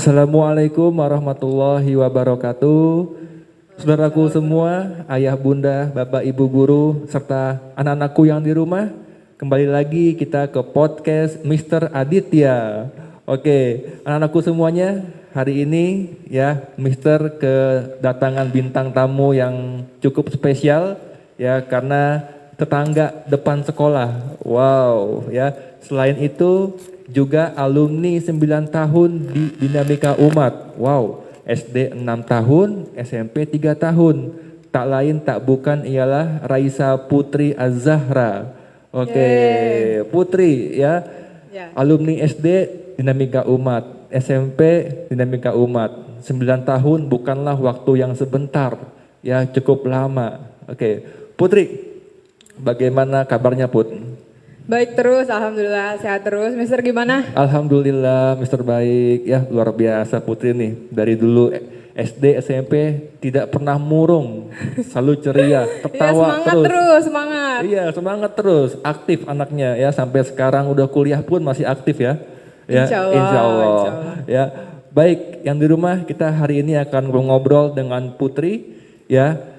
Assalamualaikum warahmatullahi wabarakatuh. Saudaraku semua, ayah bunda, bapak ibu guru, serta anak-anakku yang di rumah, kembali lagi kita ke podcast Mr. Aditya. Oke, anak-anakku semuanya, hari ini ya Mister kedatangan bintang tamu yang cukup spesial ya karena tetangga depan sekolah. Wow, ya. Selain itu juga alumni 9 tahun di Dinamika Umat. Wow, SD 6 tahun, SMP 3 tahun. Tak lain tak bukan ialah Raisa Putri Az-Zahra. Oke, Putri ya. Ya. Alumni SD Dinamika Umat, SMP Dinamika Umat. 9 tahun bukanlah waktu yang sebentar, ya cukup lama. Oke, Putri, bagaimana kabarnya Put? Baik terus, alhamdulillah sehat terus. Mister gimana? Alhamdulillah Mister baik, ya luar biasa Putri nih. Dari dulu SD, SMP tidak pernah murung, selalu ceria, Iya ketawa semangat terus. terus, semangat. Iya semangat terus, aktif anaknya ya sampai sekarang udah kuliah pun masih aktif ya. Ya, Insya Allah, insya Allah. insya Allah. Ya, baik yang di rumah kita hari ini akan ngobrol dengan Putri ya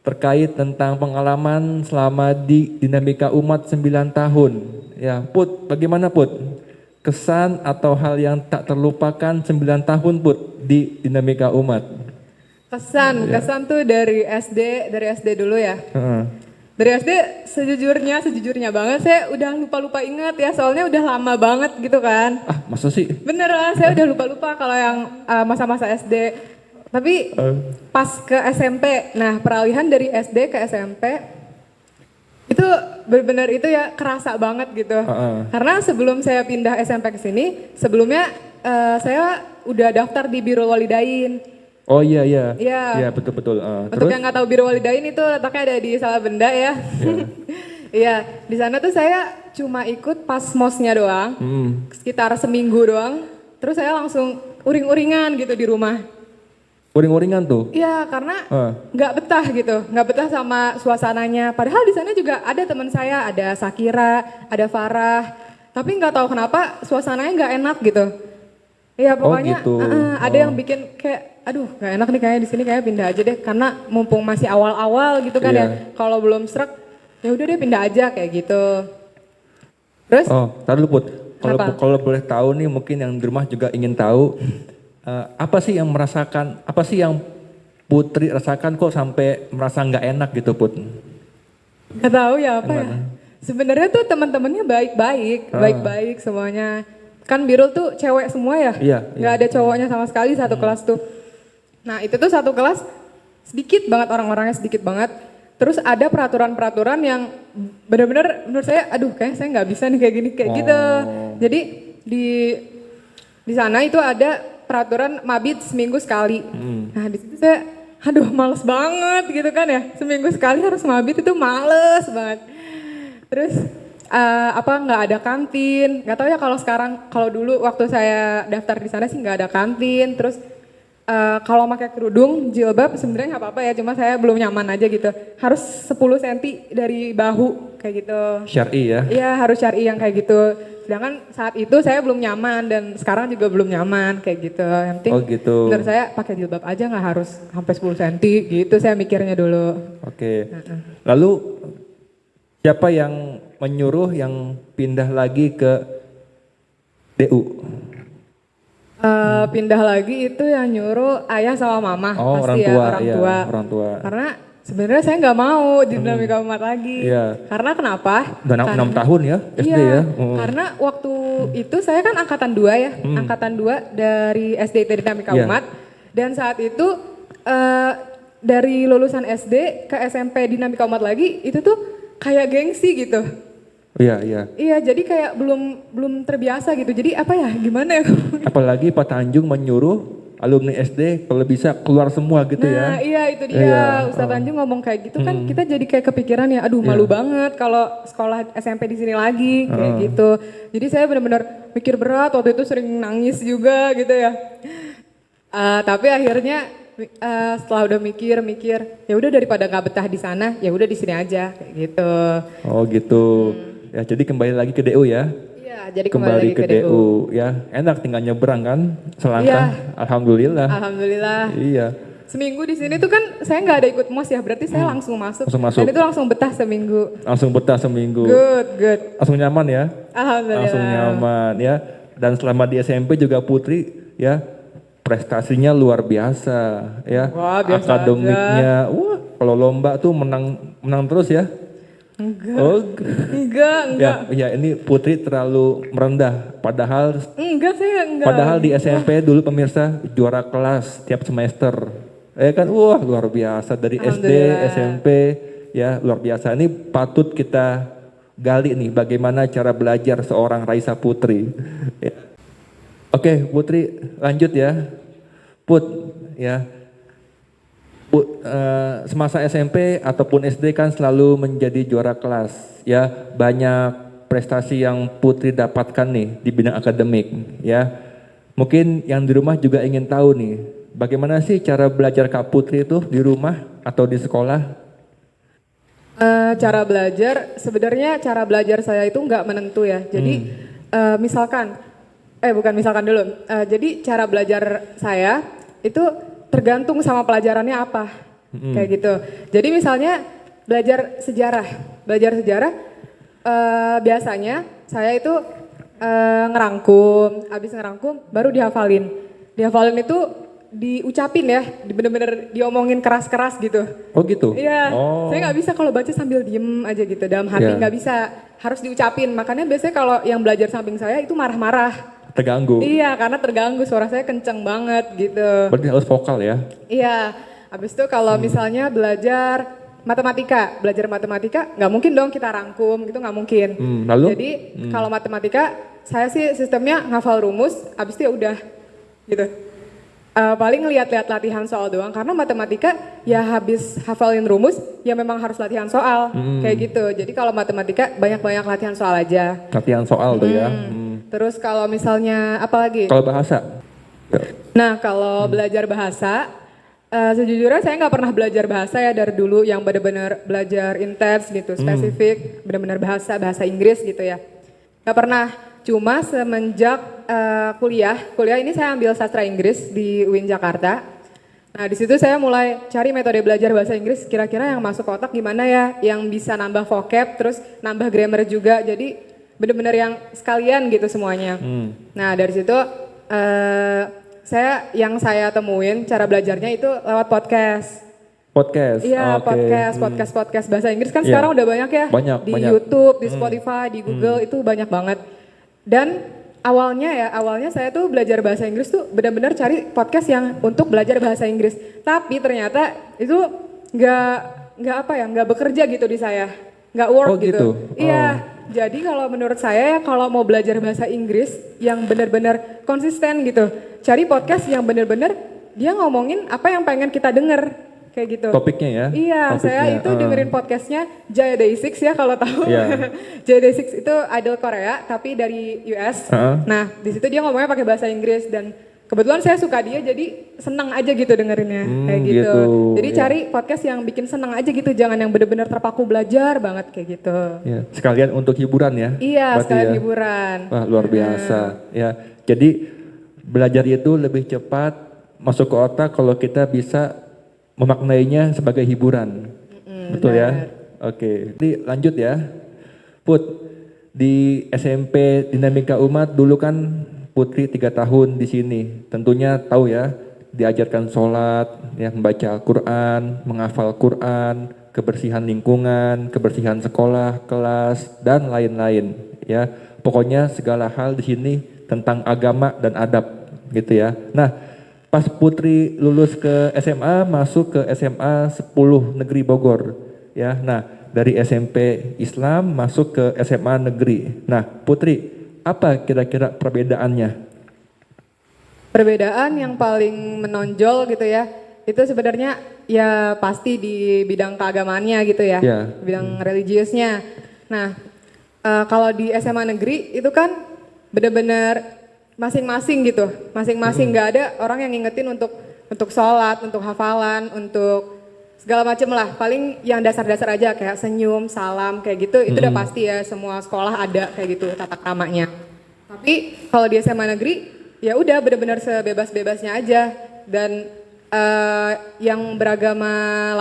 terkait tentang pengalaman selama di Dinamika Umat 9 tahun. Ya, Put, bagaimana Put? Kesan atau hal yang tak terlupakan 9 tahun Put di Dinamika Umat. Kesan, Ya. kesan tuh dari SD dulu ya. Heeh. Dari SD sejujurnya banget saya udah lupa-lupa inget ya, soalnya udah lama banget gitu kan. Ah, masa sih? Bener lah, saya udah lupa-lupa kalau yang masa-masa SD. Tapi pas ke SMP, nah peralihan dari SD ke SMP, itu benar-benar itu ya kerasa banget gitu. Karena sebelum saya pindah SMP ke sini, sebelumnya saya udah daftar di Biro Walidain. Oh iya iya. Iya. Iya betul-betul. Untuk Terus? yang nggak tahu Biro Walidain itu letaknya ada di Salabenda ya. Iya, di sana tuh saya cuma ikut pas mosnya doang, sekitar seminggu doang. Terus saya langsung uring-uringan gitu di rumah. Uring-uringan tuh? Iya, karena nggak betah gitu, nggak betah sama suasananya. Padahal di sana juga ada teman saya, ada Sakira, ada Farah. Tapi nggak tahu kenapa suasananya nggak enak gitu. Iya pokoknya gitu. ada yang bikin kayak, aduh nggak enak nih kayaknya di sini kayak pindah aja deh. Karena mumpung masih awal-awal gitu kan ya. Kalau belum srek, ya udah deh pindah aja kayak gitu. Terus? Oh, tar dulu Put. Kenapa? Kalau boleh tahu nih mungkin yang di rumah juga ingin tahu apa sih yang Putri rasakan kok sampai merasa nggak enak gitu Put? Nggak tahu ya apa ya. Sebenarnya tuh teman-temannya baik-baik semuanya. Kan Birul tuh cewek semua ya. Iya. Nggak ada cowoknya sama sekali satu kelas tuh. Nah itu tuh satu kelas sedikit banget orang-orangnya sedikit banget. Terus ada peraturan-peraturan yang benar-benar menurut saya, aduh kayak saya nggak bisa nih kayak gini kayak gitu. Jadi di sana itu ada peraturan mabit seminggu sekali. Nah di situ saya, aduh males banget gitu kan ya. Seminggu sekali harus mabit itu males banget. Terus nggak ada kantin, nggak tahu ya kalau sekarang, kalau dulu waktu saya daftar di sana sih nggak ada kantin. Terus kalau pakai kerudung jilbab sebenarnya nggak apa-apa ya, cuma saya belum nyaman aja gitu. Harus 10 cm dari bahu kayak gitu. Syar'i ya? Iya harus syar'i yang kayak gitu. Sedangkan saat itu saya belum nyaman dan sekarang juga belum nyaman kayak gitu. Yang penting gitu. menurut saya pakai jilbab aja nggak harus sampai 10 cm gitu saya mikirnya dulu. Oke. Lalu siapa yang menyuruh yang pindah lagi ke DU? Pindah lagi itu yang nyuruh ayah sama mama Oh, pasti orang ya tua, orang tua. orang tua. Karena sebenarnya saya nggak mau di Dinamika Umat lagi. Iya. Karena kenapa? Udah 6 tahun ya SD Iya, ya? karena waktu itu saya kan angkatan 2 ya, angkatan 2 dari SD Dinamika Iya. Umat. Dan saat itu dari lulusan SD ke SMP Dinamika Umat lagi itu tuh kayak gengsi gitu. Iya, iya. Iya, jadi kayak belum terbiasa gitu. Jadi apa ya, gimana ya? Apalagi Pak Tanjung menyuruh alumni SD kalau bisa keluar semua gitu ya. Nah iya itu dia, Iya, Ustadz Tanjung ngomong kayak gitu kan kita jadi kayak kepikiran ya, aduh malu banget kalau sekolah SMP di sini lagi kayak gitu. Jadi saya benar-benar mikir berat, waktu itu sering nangis juga gitu ya. Tapi akhirnya setelah udah mikir, ya udah daripada nggak betah di sana, ya udah di sini aja kayak gitu. Oh gitu. Ya jadi kembali lagi ke DU ya. Iya Iya, jadi kembali lagi ke DU. Ya. Enak tinggal nyebrang kan, selangkah. Iya. Alhamdulillah. Alhamdulillah. Iya, Seminggu di sini tuh kan saya nggak ada ikut mos ya, berarti saya langsung masuk. Langsung masuk. Dan itu langsung betah seminggu. langsung betah seminggu. Good. Langsung nyaman ya. Alhamdulillah. Langsung nyaman ya. Dan selama di SMP juga Putri ya prestasinya luar biasa ya. Wah, biasa Akademiknya, wah kalau lomba tuh menang terus ya. Enggak. Oh, Enggak. ya ini Putri terlalu merendah. Padahal Saya enggak. Padahal di SMP dulu pemirsa juara kelas tiap semester. Kan wah luar biasa dari SD, Alhamdulillah. SMP ya luar biasa. Ini patut kita gali nih bagaimana cara belajar seorang Raisa Putri. Ya. Oke, Putri lanjut ya. Put ya. Semasa SMP ataupun SD kan selalu menjadi juara kelas ya, banyak prestasi yang Putri dapatkan nih di bidang akademik ya. Mungkin yang di rumah juga ingin tahu nih, bagaimana sih cara belajar Kak Putri itu di rumah atau di sekolah? Cara belajar, sebenarnya cara belajar saya itu nggak menentu ya. Jadi bukan misalkan dulu. Jadi cara belajar saya itu tergantung sama pelajarannya apa, kayak gitu. Jadi misalnya belajar sejarah, biasanya saya itu habis ngerangkum baru dihafalin. Dihafalin itu diucapin ya, bener-bener diomongin keras-keras gitu. Oh gitu? Iya, Oh. saya nggak bisa kalau baca sambil diem aja gitu, dalam hati Iya. nggak bisa, harus diucapin. Makanya biasanya kalau yang belajar samping saya itu marah-marah. Terganggu. Iya, karena terganggu, suara saya kenceng banget gitu. Berarti harus vokal ya? Iya, habis itu kalau misalnya belajar matematika nggak mungkin dong kita rangkum gitu, nggak mungkin. Lalu? Jadi kalau matematika saya sih sistemnya ngafal rumus, habis itu ya udah gitu. Paling lihat-lihat latihan soal doang, karena matematika ya habis hafalin rumus ya memang harus latihan soal kayak gitu. Jadi kalau matematika banyak-banyak latihan soal aja. Latihan soal tuh ya. Terus kalau misalnya apa lagi? Kalau bahasa? Nah kalau belajar bahasa, sejujurnya saya nggak pernah belajar bahasa ya dari dulu yang benar-benar belajar intens gitu, spesifik, benar-benar bahasa Inggris gitu ya. Nggak pernah, cuma semenjak kuliah ini saya ambil sastra Inggris di UIN Jakarta. Nah di situ saya mulai cari metode belajar bahasa Inggris, kira-kira yang masuk ke otak gimana ya, yang bisa nambah vocab, terus nambah grammar juga, jadi benar-benar yang sekalian gitu semuanya. Nah dari situ saya temuin cara belajarnya itu lewat podcast. Podcast? Iya, Oke. podcast bahasa Inggris kan Iya. sekarang udah banyak ya. Banyak, di banyak. YouTube, di Spotify, di Google itu banyak banget. Dan awalnya saya tuh belajar bahasa Inggris tuh benar-benar cari podcast yang untuk belajar bahasa Inggris. Tapi ternyata itu nggak bekerja gitu di saya, nggak work Oh, gitu? Iya. Jadi kalau menurut saya ya kalau mau belajar bahasa Inggris yang benar-benar konsisten gitu, cari podcast yang benar-benar dia ngomongin apa yang pengen kita denger kayak gitu. Topiknya ya? Iya, saya Topiknya, itu dengerin podcastnya Jaya Day6 ya kalau tahu. Iya. Jaya Day6 itu idol Korea tapi dari US. Nah di situ dia ngomongnya pakai bahasa Inggris dan kebetulan saya suka dia jadi senang aja gitu dengerinnya kayak gitu. gitu, Jadi iya. cari podcast yang bikin senang aja gitu, jangan yang benar-benar terpaku belajar banget kayak gitu. Ya, sekalian untuk hiburan ya? Iya, Berarti sekalian ya? hiburan. Wah luar biasa ya. Jadi belajar itu lebih cepat masuk ke otak kalau kita bisa memaknainya sebagai hiburan. Betul ya? Oke. Jadi lanjut ya. Put, di SMP Dinamika Umat dulu kan Putri 3 tahun di sini. Tentunya tahu ya, diajarkan sholat, ya, membaca Al-Quran, menghafal Quran, kebersihan lingkungan, kebersihan sekolah, kelas, dan lain-lain. Ya, pokoknya segala hal di sini tentang agama dan adab, gitu ya. Nah, pas Putri lulus ke SMA, masuk ke SMA 10 Negeri Bogor, ya. Nah, dari SMP Islam masuk ke SMA Negeri. Nah, Putri, apa kira-kira perbedaannya? Perbedaan yang paling menonjol gitu ya, itu sebenarnya ya pasti di bidang keagamaannya gitu ya, Ya. bidang religiusnya. Nah, kalau di SMA negeri itu kan benar-benar masing-masing gitu, masing-masing nggak ada orang yang ngingetin untuk sholat, untuk hafalan, untuk segala macem lah. Paling yang dasar-dasar aja kayak senyum, salam kayak gitu itu udah pasti ya, semua sekolah ada kayak gitu tata kramanya. Tapi kalau di SMA negeri ya udah benar-benar sebebas-bebasnya aja, dan yang beragama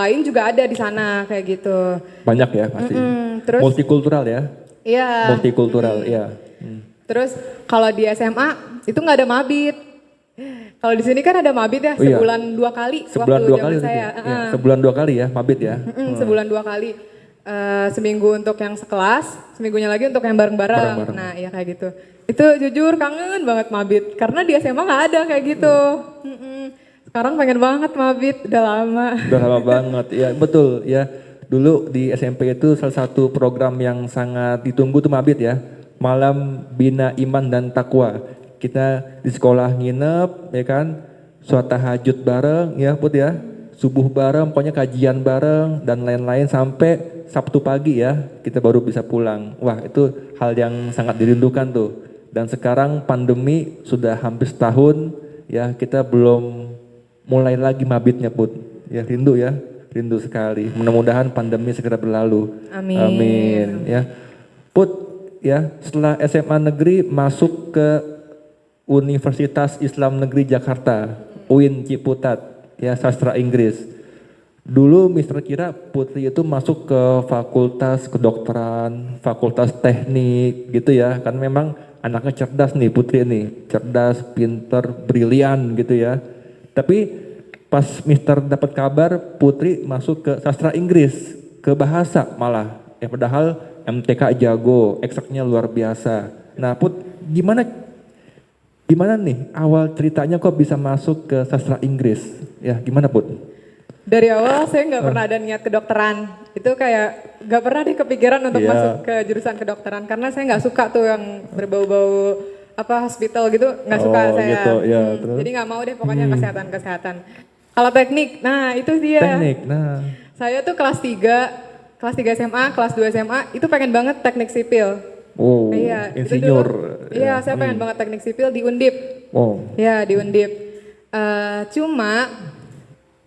lain juga ada di sana kayak gitu. Banyak ya pasti. Terus Multikultural ya. iya. Multikultural ya. Terus kalau di SMA itu nggak ada mabit. Kalau di sini kan ada mabit ya, Oh iya. sebulan 2 kali. Sebulan waktu 2 kali zaman saya. ya. Sebulan 2 kali ya mabit ya. Sebulan 2 kali. Seminggu untuk yang sekelas, seminggunya lagi untuk yang bareng-bareng. Bareng-bareng. Nah ya kayak gitu. Itu jujur kangen banget mabit, karena di SMA nggak ada kayak gitu. Sekarang pengen banget mabit, udah lama. Udah lama banget ya, betul ya. Dulu di SMP itu salah satu program yang sangat ditunggu tuh mabit ya. Malam Bina Iman dan Takwa. Kita di sekolah nginep ya kan, sholat tahajud bareng ya Put ya. Subuh bareng, pokoknya kajian bareng dan lain-lain sampai Sabtu pagi ya kita baru bisa pulang. Wah itu hal yang sangat dirindukan tuh. Dan sekarang pandemi sudah hampir setahun ya, kita belum mulai lagi mabitnya Put. Ya rindu ya, rindu sekali. Mudah-mudahan pandemi segera berlalu. Amin. Amin ya. Put ya, setelah SMA negeri masuk ke Universitas Islam Negeri Jakarta, UIN Ciputat, ya sastra Inggris. Dulu Mister kira Putri itu masuk ke fakultas kedokteran, fakultas teknik gitu ya. Kan memang anaknya cerdas nih Putri nih, cerdas, pinter, brilian gitu ya. Tapi pas Mister dapat kabar Putri masuk ke sastra Inggris, ke bahasa malah. Ya padahal MTK jago, eksaknya luar biasa. Nah Put, gimana nih awal ceritanya kok bisa masuk ke sastra Inggris? Ya gimana Put? Dari awal saya nggak pernah ada niat kedokteran. Itu kayak nggak pernah deh kepikiran untuk Iya. masuk ke jurusan kedokteran, karena saya nggak suka tuh yang berbau-bau apa hospital gitu, nggak suka Oh, saya. gitu, ya, terus? Jadi nggak mau deh pokoknya kesehatan. Kalau teknik, nah itu dia. Teknik, nah. Saya tuh kelas 3 SMA, kelas 2 SMA itu pengen banget teknik sipil. Oh, Iya, itu insinyur. dulu. Iya, saya pengen banget teknik sipil di Undip. Oh, Ya di Undip. Cuma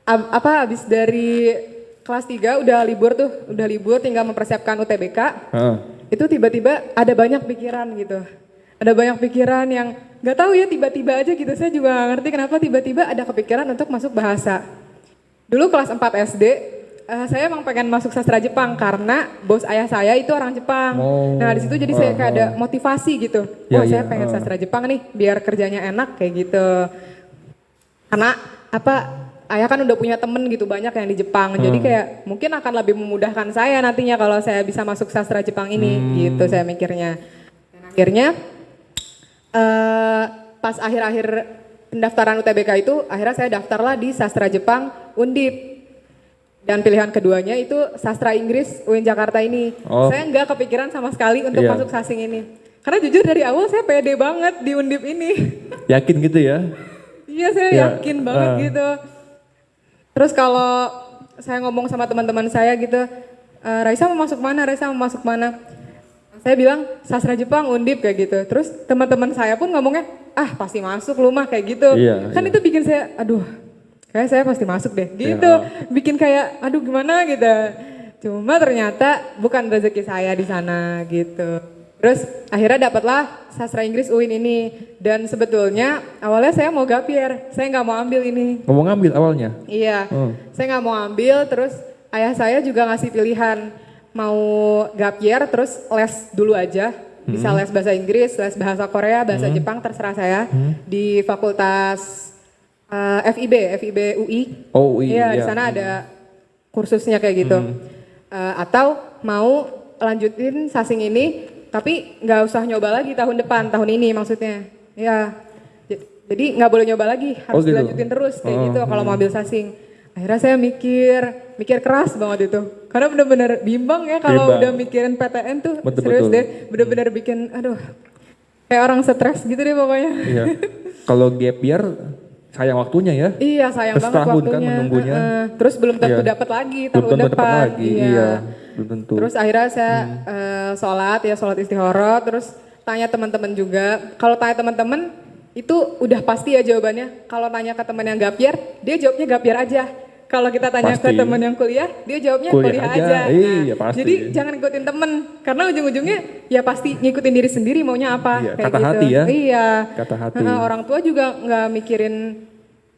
abis dari kelas 3 udah libur tinggal mempersiapkan UTBK. heeh. Itu tiba-tiba ada banyak pikiran gitu. Ada banyak pikiran yang nggak tahu ya, tiba-tiba aja gitu. Saya juga nggak ngerti kenapa tiba-tiba ada kepikiran untuk masuk bahasa. Dulu kelas 4 SD, saya emang pengen masuk sastra Jepang karena bos ayah saya itu orang Jepang. Oh, Nah di situ jadi saya kayak ada motivasi gitu. Ya, Wah saya ya, pengen sastra Jepang nih biar kerjanya enak kayak gitu. Karena ayah kan udah punya temen gitu banyak yang di Jepang. Jadi kayak mungkin akan lebih memudahkan saya nantinya kalau saya bisa masuk sastra Jepang ini gitu saya mikirnya. Dan akhirnya pas akhir-akhir pendaftaran UTBK itu akhirnya saya daftarlah di sastra Jepang Undip. Dan pilihan keduanya itu sastra Inggris UIN Jakarta ini. Oh. Saya nggak kepikiran sama sekali untuk Iya. masuk sasing ini. Karena jujur dari awal saya pede banget di Undip ini. Yakin gitu ya? Iya saya Ya, yakin banget gitu. Terus kalau saya ngomong sama teman-teman saya gitu, Raisa mau masuk mana? Raisa mau masuk mana? Saya bilang sastra Jepang Undip kayak gitu. Terus teman-teman saya pun ngomongnya, ah pasti masuk lu mah kayak gitu. Iya, Kan iya. itu bikin saya, aduh kayak saya pasti masuk deh gitu. Bikin kayak aduh gimana gitu. Cuma ternyata bukan rezeki saya di sana gitu. Terus akhirnya dapatlah sastra Inggris UIN ini. Dan sebetulnya awalnya saya mau gap year, saya nggak mau ambil ini. Ngomong ngambil awalnya? Iya, Oh. saya nggak mau ambil. Terus ayah saya juga ngasih pilihan mau gap year terus les dulu aja. Bisa les bahasa Inggris, les bahasa Korea, bahasa Jepang, terserah saya. Di fakultas FIB UI. Oh iya. Iya, di sana ada kursusnya kayak gitu. Atau mau lanjutin sasing ini, tapi nggak usah nyoba lagi tahun depan, tahun ini maksudnya. Ya, jadi nggak boleh nyoba lagi, harus gitu. dilanjutin terus kayak gitu kalau mau ambil sasing. Akhirnya saya mikir keras banget itu. Karena bener-bener bimbang ya kalau Bimbang. udah mikirin PTN tuh, Betul, serius betul. deh. Bener-bener bikin, aduh, kayak orang stres gitu deh pokoknya. Iya. Kalau gap year sayang waktunya ya. Iya sayang banget Setahun waktunya. kan menunggunya. Terus belum tentu Iya. dapat lagi Belum tahun tentu depan. dapat lagi, iya. Belum tentu. Terus akhirnya saya sholat istikharah, terus tanya teman-teman juga. Kalau tanya teman-teman itu udah pasti ya jawabannya. Kalau tanya ke teman yang gap year, dia jawabnya gap year aja. kalau kita tanya ke Pasti. teman yang kuliah, dia jawabnya Kuliah kuliah aja. aja. Iya, pasti. Jadi jangan ngikutin temen, karena ujung-ujungnya ya pasti ngikutin diri sendiri maunya apa. Iya, kayak kata gitu. hati ya. Iya. Kata hati. Orang tua juga nggak mikirin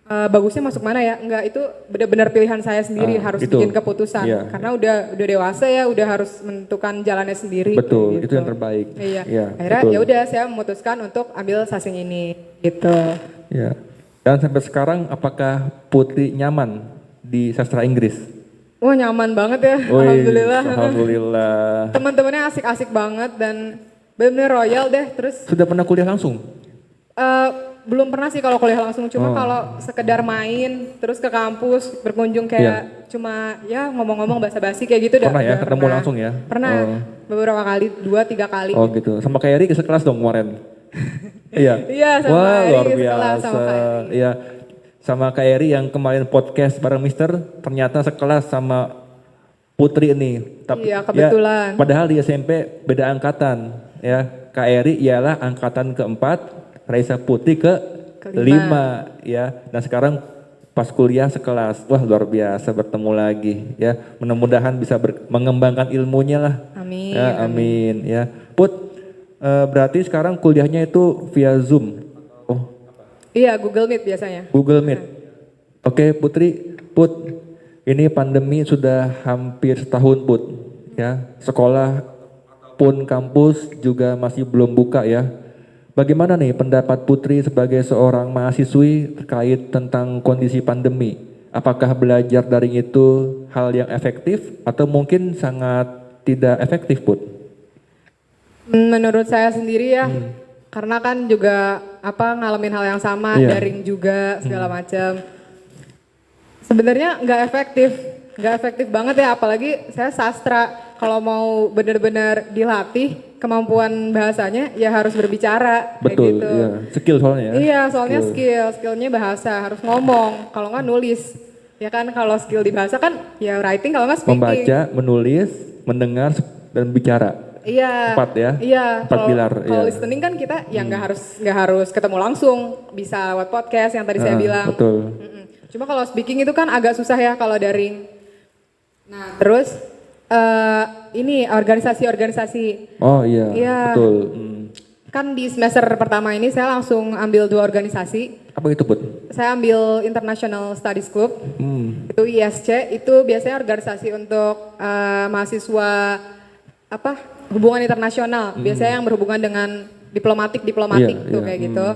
bagusnya masuk mana ya, nggak, itu benar-benar pilihan saya sendiri harus itu. bikin keputusan. Iya. Karena udah dewasa ya, udah harus menentukan jalannya sendiri. Betul, kayak itu yang terbaik. Iya. Iya, Akhirnya betul. ya udah saya memutuskan untuk ambil sasing ini gitu. Ya. Dan sampai sekarang apakah Putri nyaman di sastra Inggris? Wah, nyaman banget ya, Wih, alhamdulillah. Alhamdulillah. Teman-temannya asik-asik banget dan benar-benar royal deh. Terus Sudah pernah kuliah langsung? belum pernah sih kalau kuliah langsung, cuma Oh. kalau sekedar main terus ke kampus berkunjung kayak cuma ya ngomong-ngomong basa-basi kayak gitu. Pernah ya, udah ketemu pernah. langsung ya? Pernah, Oh. beberapa kali, 2-3 kali. Oh gitu. Sama kayak Eri sekelas dong kemarin. Iya. Iya, sama Wah, Eri luar sekelas biasa. sama Kak Eri. Iya. Sama Kak Eri yang kemarin podcast bareng Mister, ternyata sekelas sama Putri ini. Iya, kebetulan. Ya, padahal di SMP beda angkatan. Ya, Kak Eri ialah angkatan keempat, Raisa Putri kelima. Ya. Dan sekarang pas kuliah sekelas. Wah, luar biasa bertemu lagi. Ya, mudah-mudahan bisa mengembangkan ilmunya lah. Amin. Ya, amin. Ya, Put. Berarti sekarang kuliahnya itu via Zoom. Oh, Iya, Google Meet biasanya. Google Meet. Oke, Put, ini pandemi sudah hampir setahun, Put. Ya, sekolah pun kampus juga masih belum buka ya. Bagaimana nih pendapat Putri sebagai seorang mahasiswi terkait tentang kondisi pandemi? Apakah belajar daring itu hal yang efektif atau mungkin sangat tidak efektif, Put? Menurut saya sendiri ya, karena kan juga ngalamin hal yang sama, Iya. daring juga segala macam. Sebenarnya nggak efektif banget ya, apalagi saya sastra. Kalau mau benar-benar dilatih kemampuan bahasanya, ya harus berbicara kayak Betul, gitu. iya. Skill soalnya ya. Iya, soalnya skillnya bahasa, harus ngomong, kalau nggak nulis. Ya kan, kalau skill di bahasa kan ya writing, kalau nggak speaking. Membaca, menulis, mendengar, dan bicara. Iya. 4 ya? Iya. 4 pilar. Kalau Iya. listening kan kita ya nggak harus ketemu langsung, bisa lewat podcast yang tadi saya bilang. Betul. Cuma kalau speaking itu kan agak susah ya kalau daring. Nah, terus ini organisasi-organisasi. Oh iya, Iya. betul. Kan di semester pertama ini saya langsung ambil 2 organisasi. Apa itu, Put? Saya ambil International Studies Club. Itu ISC, itu biasanya organisasi untuk mahasiswa hubungan internasional. Biasanya yang berhubungan dengan diplomatik Iya, tuh iya, kayak gitu.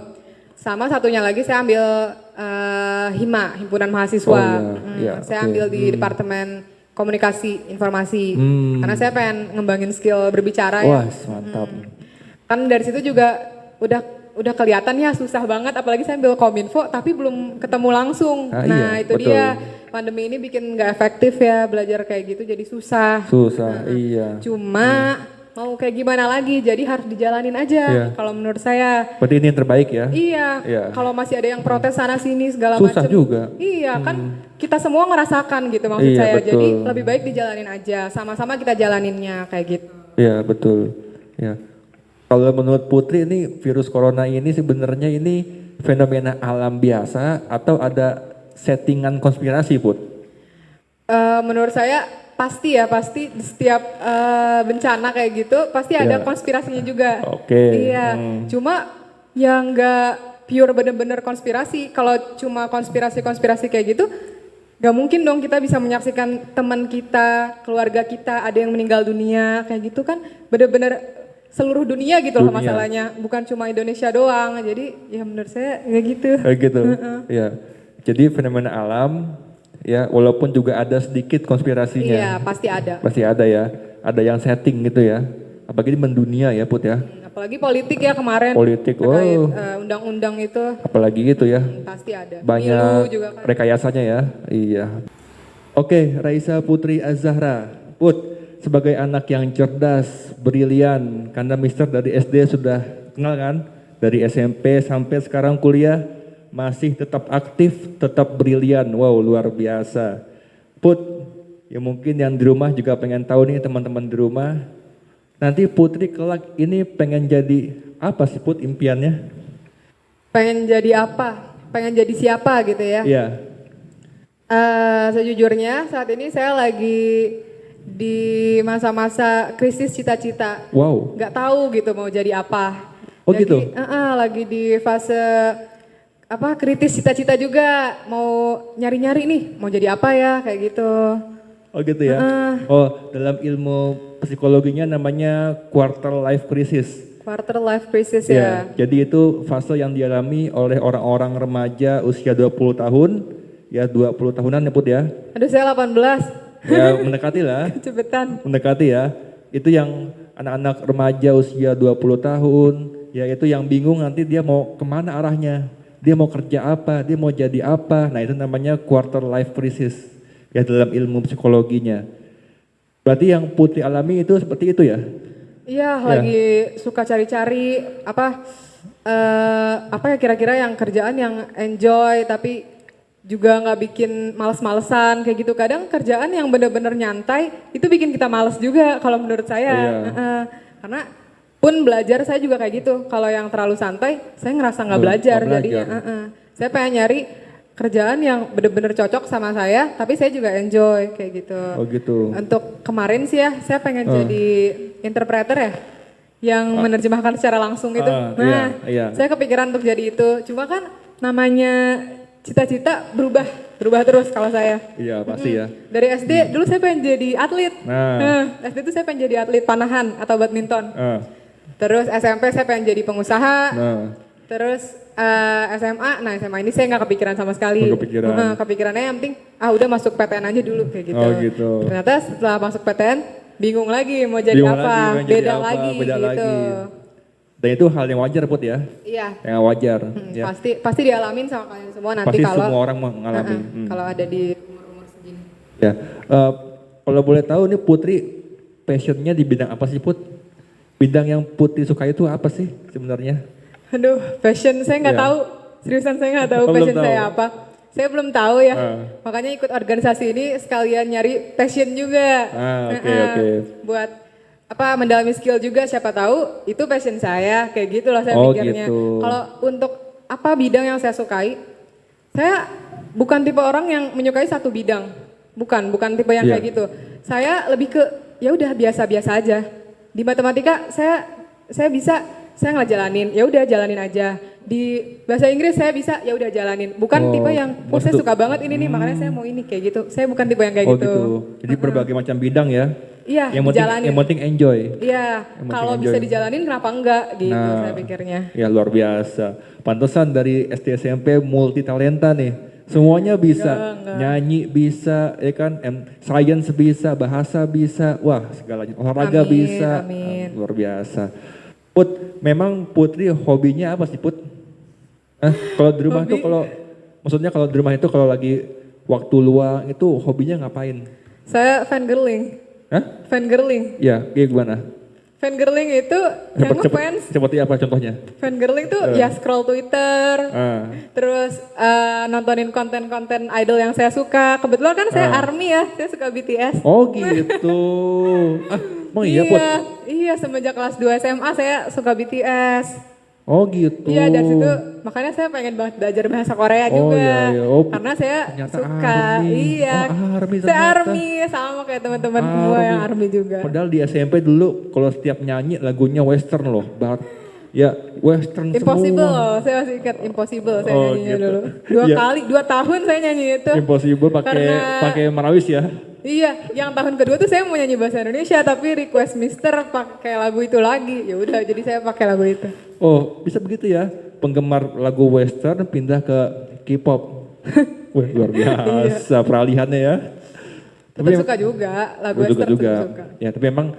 Sama satunya lagi saya ambil HIMA, Himpunan Mahasiswa. Oh, iya, Saya oke. ambil di Departemen Komunikasi Informasi. Karena saya pengen ngembangin skill berbicara ya. Wah, mantap. Kan dari situ juga udah kelihatan ya susah banget, apalagi saya ambil Kominfo tapi belum ketemu langsung. Ah, Nah, iya, itu betul. dia. Pandemi ini bikin nggak efektif ya belajar kayak gitu, jadi susah. Susah, iya. Cuma mau kayak gimana lagi, jadi harus dijalanin aja Iya. kalau menurut saya. Berarti ini yang terbaik ya? Iya, Iya. kalau masih ada yang protes sana sini segala Susah macam. juga. Iya, kan kita semua ngerasakan gitu maksud Iya, saya. betul. Jadi lebih baik dijalanin aja, sama-sama kita jalaninnya kayak gitu. Iya, betul. Ya. Kalau menurut Putri ini virus corona ini sebenarnya ini fenomena alam biasa atau ada settingan konspirasi, Put? Menurut saya pasti di setiap bencana kayak gitu pasti ada Iya. konspirasinya juga. Oke. Iya, cuma yang nggak pure bener-bener konspirasi. Kalau cuma konspirasi kayak gitu, nggak mungkin dong kita bisa menyaksikan teman kita, keluarga kita ada yang meninggal dunia kayak gitu kan, bener-bener seluruh dunia gitu loh Dunia. masalahnya, bukan cuma Indonesia doang. Jadi ya menurut saya kayak gitu. Kayak gitu. Ya. Jadi fenomena alam ya walaupun juga ada sedikit konspirasinya. Iya, pasti ada. Pasti ada ya. Ada yang setting gitu ya. Apalagi di mendunia ya, Put ya. Apalagi politik ya kemarin. Politik, terkait, wow. undang-undang itu Apalagi gitu ya. pasti ada. Pemilu Banyak juga kan. rekayasanya ya. Iya. Oke, Raisa Putri Az-Zahra. Put, sebagai anak yang cerdas, brilian, karena Mister dari SD sudah kenal kan? Dari SMP sampai sekarang kuliah, masih tetap aktif, tetap brilian. Wow, luar biasa. Put, ya mungkin yang di rumah juga pengen tahu nih teman-teman di rumah. Nanti Putri kelak ini pengen jadi apa sih, Put, impiannya? Pengen jadi apa? Pengen jadi siapa gitu ya? Iya. Sejujurnya saat ini saya lagi di masa-masa krisis cita-cita. Wow. Nggak tahu gitu mau jadi apa. Oh, gitu? Lagi di fase apa kritis cita-cita juga, mau nyari-nyari nih mau jadi apa ya kayak gitu. Oh gitu ya. Oh, dalam ilmu psikologinya namanya quarter life crisis. Quarter life crisis Ya, ya. jadi itu fase yang dialami oleh orang-orang remaja usia 20 tahun, ya 20 tahunan ya Put ya. Aduh saya 18, Ya mendekati lah, cepetan. mendekati ya. Itu yang anak-anak remaja usia 20 tahun, ya itu yang bingung nanti dia mau kemana arahnya. Dia mau kerja apa, dia mau jadi apa. Nah itu namanya quarter life crisis, ya dalam ilmu psikologinya. Berarti yang Putri alami itu seperti itu ya? Iya, lagi suka cari-cari apa ya kira-kira yang kerjaan yang enjoy tapi juga nggak bikin males-malesan kayak gitu. Kadang kerjaan yang bener-bener nyantai itu bikin kita males juga kalau menurut saya. Iya. Karena pun belajar saya juga kayak gitu. Kalau yang terlalu santai, saya ngerasa nggak belajar nggak jadinya. belajar. Saya pengen nyari kerjaan yang bener-bener cocok sama saya, tapi saya juga enjoy kayak gitu. Oh gitu. Untuk kemarin sih ya, saya pengen jadi interpreter ya, yang menerjemahkan secara langsung itu. Iya. Saya kepikiran untuk jadi itu. Cuma kan namanya cita-cita berubah terus kalau saya. Iya pasti ya. Dari SD dulu saya pengen jadi atlet. SD itu saya pengen jadi atlet panahan atau badminton. Terus SMP saya pengen jadi pengusaha. Terus SMA ini saya nggak kepikiran sama sekali. Nggak kepikiran. Kepikirannya yang penting, udah masuk PTN aja dulu kayak gitu. Oh gitu. Ternyata setelah masuk PTN, bingung lagi mau jadi Bingung apa, lagi, mau jadi beda apa, lagi beda gitu. lagi. Dan itu hal yang wajar Put ya? Iya, Yang wajar. Ya. pasti dialamin sama kalian semua nanti Pasti kalau semua orang mengalami. kalau ada di umur-umur segini. Ya. Kalau boleh tahu nih Putri passionnya di bidang apa sih Put? Bidang yang Putri suka itu apa sih sebenarnya? Aduh, passion saya nggak Iya. tahu. Seriusan saya nggak tahu Oh, belum passion tahu. saya apa. Saya belum tahu ya. Makanya ikut organisasi ini sekalian nyari passion juga. Oke. Buat apa mendalami skill juga siapa tahu itu passion saya kayak gitu loh saya Oh, mikirnya. gitu. Kalau untuk apa bidang yang saya sukai, saya bukan tipe orang yang menyukai satu bidang. Bukan tipe yang Iya. kayak gitu. Saya lebih ke ya udah biasa-biasa aja. Di matematika saya bisa saya ngejalanin, ya udah jalanin aja. Di bahasa Inggris saya bisa, ya udah jalanin. Bukan tipe yang, saya suka banget ini nih, makanya saya mau ini kayak gitu. Saya bukan tipe yang kayak Oh gitu. gitu. Jadi berbagai macam bidang ya? Iya, Yang penting enjoy. Iya, penting kalau enjoy. bisa dijalanin kenapa enggak gitu Nah. saya pikirnya. Ya luar biasa. Pantesan dari SD SMP multi talenta nih. Semuanya bisa, nyanyi bisa, ya kan, science bisa, bahasa bisa, wah segalanya, olahraga Amin, bisa, amin. luar biasa. Put, memang Putri hobinya apa sih Put? Kalau di rumah itu maksudnya kalau di rumah itu kalau lagi waktu luang itu hobinya ngapain? Saya fangirling. Hah? Fangirling. Ya, kayak gimana? Fangirling itu yang ngefans. Seperti apa contohnya? Fangirling tuh ya scroll Twitter, terus nontonin konten-konten idol yang saya suka. Kebetulan kan saya ARMY ya, saya suka BTS. Oh gitu. Emang iya Put? Iya, semenjak kelas 2 SMA saya suka BTS. Oh gitu. Iya, dari situ makanya saya pengen banget belajar bahasa Korea juga. Iya. Oh, karena saya ternyata suka. ARMY. Iya. Oh, ARMY saya ternyata. ARMY sama kayak teman-teman semua yang ARMY juga. Padahal di SMP dulu kalau setiap nyanyi lagunya western loh. Ya western Impossible semua. loh, saya masih ingat Impossible saya Oh, nyanyinya gitu. dulu. Iya. 2 tahun saya nyanyi itu. Impossible pakai Marawis ya. Iya, yang tahun kedua tuh saya mau nyanyi bahasa Indonesia tapi request Mister pakai lagu itu lagi. Ya udah, jadi saya pakai lagu itu. Oh bisa begitu ya. Penggemar lagu western pindah ke K-pop. Wah luar biasa peralihannya ya. Tetap suka juga lagu western juga. tetap suka. Ya tapi memang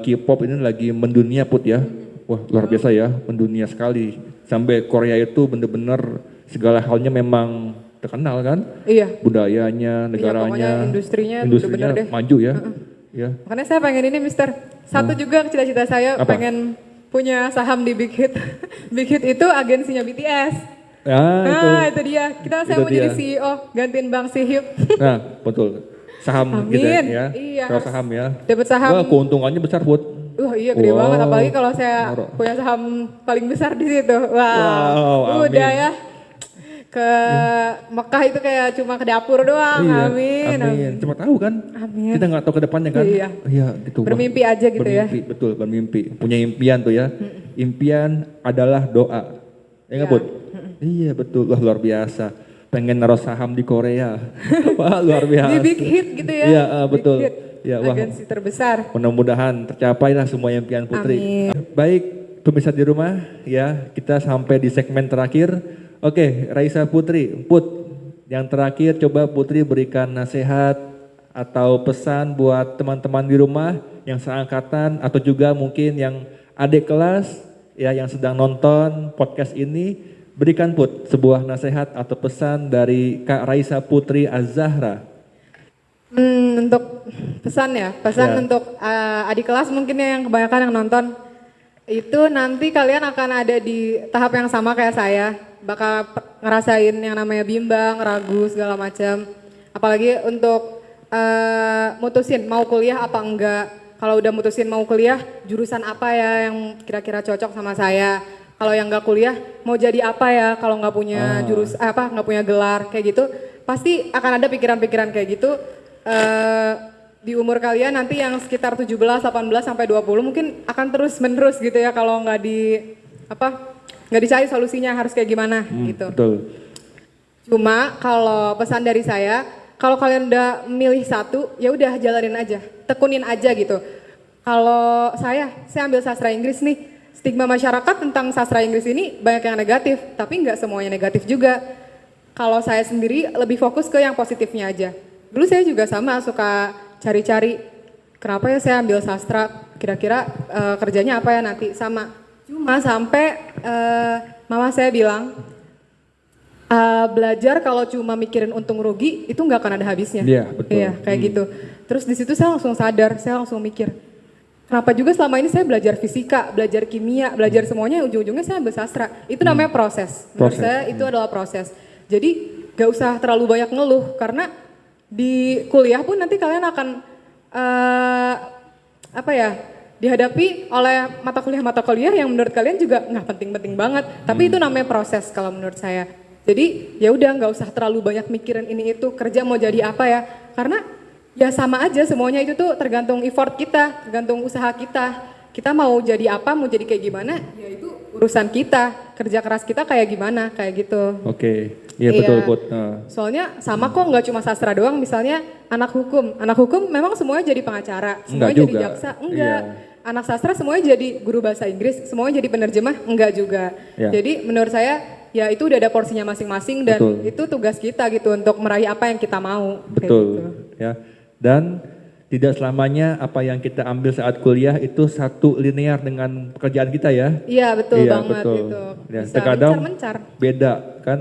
K-pop ini lagi mendunia Put ya. Wah luar biasa ya, mendunia sekali. Sampai Korea itu bener-bener segala halnya memang terkenal kan. Iya. Budayanya, negaranya, pokoknya industrinya bener-bener deh. maju ya. Ya. Makanya saya pengen ini Mister. Satu juga cita-cita saya Apa? pengen punya saham di Big Hit. Big Hit itu agensinya BTS. Nah, Itu dia. Saya Itu mau jadi dia. CEO, gantiin Bang Sihyuk. Nah, betul. Saham gitu Amin. ya. Iya, Kalau harus saham ya. dapat saham. Wah, keuntungannya besar, Put. Wah iya gede Wow. banget, apalagi kalau saya Noro. punya saham paling besar di situ. Wow, Wow, udah amin. ya. ke Mekah itu kayak cuma ke dapur doang. Iya, Amin. amin. Cuma tahu kan? Amin. Kita nggak tahu ke depannya kan? Iya. Iya, gitu. Wah, Bermimpi aja gitu ya. bermimpi, betul, bermimpi. Punya impian tuh ya. Impian adalah doa. Ya nggak, Iya. Put? Iya, betul. Wah, luar biasa. Pengen naruh saham di Korea. Wah, luar biasa. Di big hit gitu ya. Iya, Big betul. hit. Ya, wah. Agensi terbesar. Mudah-mudahan tercapailah semua impian Putri. Amin. Baik, pemirsa di rumah, ya kita sampai di segmen terakhir. Oke, Raisa Putri, yang terakhir coba Putri berikan nasihat atau pesan buat teman-teman di rumah yang seangkatan atau juga mungkin yang adik kelas ya yang sedang nonton podcast ini. Berikan sebuah nasihat atau pesan dari Kak Raisa Putri Az-Zahra. Untuk pesan ya, Ya. untuk adik kelas mungkin ya yang kebanyakan yang nonton, itu nanti kalian akan ada di tahap yang sama kayak saya, bakal ngerasain yang namanya bimbang, ragu segala macam. Apalagi untuk mutusin mau kuliah apa enggak. Kalau udah mutusin mau kuliah, jurusan apa ya yang kira-kira cocok sama saya. Kalau yang enggak kuliah, mau jadi apa ya kalau nggak punya nggak punya gelar kayak gitu, pasti akan ada pikiran-pikiran kayak gitu. Di umur kalian nanti yang sekitar 17, 18 sampai 20 mungkin akan terus menerus gitu ya kalau nggak dicari solusinya harus kayak gimana gitu. Betul. Cuma kalau pesan dari saya, kalau kalian udah milih satu, ya udah jalanin aja, tekunin aja gitu. Kalau saya ambil sastra Inggris nih, stigma masyarakat tentang sastra Inggris ini banyak yang negatif, tapi nggak semuanya negatif juga. Kalau saya sendiri lebih fokus ke yang positifnya aja. Dulu saya juga sama suka cari-cari kenapa ya saya ambil sastra, kira-kira kerjanya apa ya nanti sama. Cuma sampai mama saya bilang belajar kalau cuma mikirin untung rugi itu nggak akan ada habisnya. Iya, betul. Iya, kayak gitu. Terus di situ saya langsung sadar, saya langsung mikir, kenapa juga selama ini saya belajar fisika, belajar kimia, belajar semuanya ujung-ujungnya saya ambil sastra. Itu namanya proses. Menurut Proses. saya itu adalah proses. Jadi gak usah terlalu banyak ngeluh karena di kuliah pun nanti kalian akan dihadapi oleh mata kuliah yang menurut kalian juga nggak penting-penting banget. Tapi itu namanya proses kalau menurut saya. Jadi ya udah nggak usah terlalu banyak mikirin ini itu kerja mau jadi apa ya. Karena ya sama aja semuanya itu tuh tergantung effort kita, tergantung usaha kita. Kita mau jadi apa, mau jadi kayak gimana, ya itu urusan kita. Kerja keras kita kayak gimana, kayak gitu. Oke, iya betul Put. Soalnya sama kok nggak cuma sastra doang, misalnya anak hukum memang semuanya jadi pengacara, semuanya jadi juga. jaksa, enggak. Iya. Anak sastra semuanya jadi guru bahasa Inggris, semuanya jadi penerjemah, enggak juga. Iya. Jadi menurut saya ya itu udah ada porsinya masing-masing dan Betul. itu tugas kita gitu untuk meraih apa yang kita mau. Kayak Betul, gitu. ya. Dan tidak selamanya apa yang kita ambil saat kuliah itu satu linear dengan pekerjaan kita ya. Iya betul Iya, banget betul. gitu. Ya, Bisa terkadang mencar-mencar. beda kan,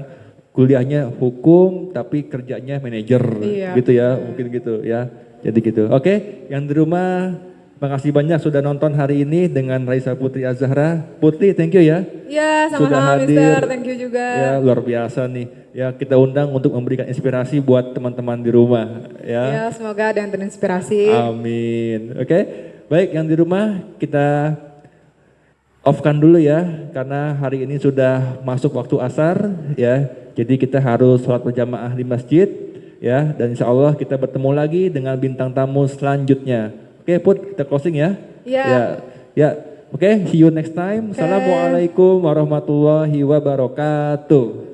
kuliahnya hukum tapi kerjanya manajer Iya, gitu ya, mungkin gitu ya. Jadi gitu. Oke, yang di rumah makasih banyak sudah nonton hari ini dengan Raisa Putri Az-Zahra. Putri, thank you ya. Iya Sudah sama-sama hadir. Mister, thank you juga. Ya, luar biasa nih. Ya, kita undang untuk memberikan inspirasi buat teman-teman di rumah ya. Ya semoga ada yang terinspirasi. Amin. Oke, baik yang di rumah kita off-kan dulu ya, karena hari ini sudah masuk waktu asar ya. Jadi kita harus sholat berjamaah di masjid ya, dan insya Allah kita bertemu lagi dengan bintang tamu selanjutnya. Oke Put, kita closing ya. Iya. Ya. Oke, see you next time. Assalamualaikum warahmatullahi wabarakatuh.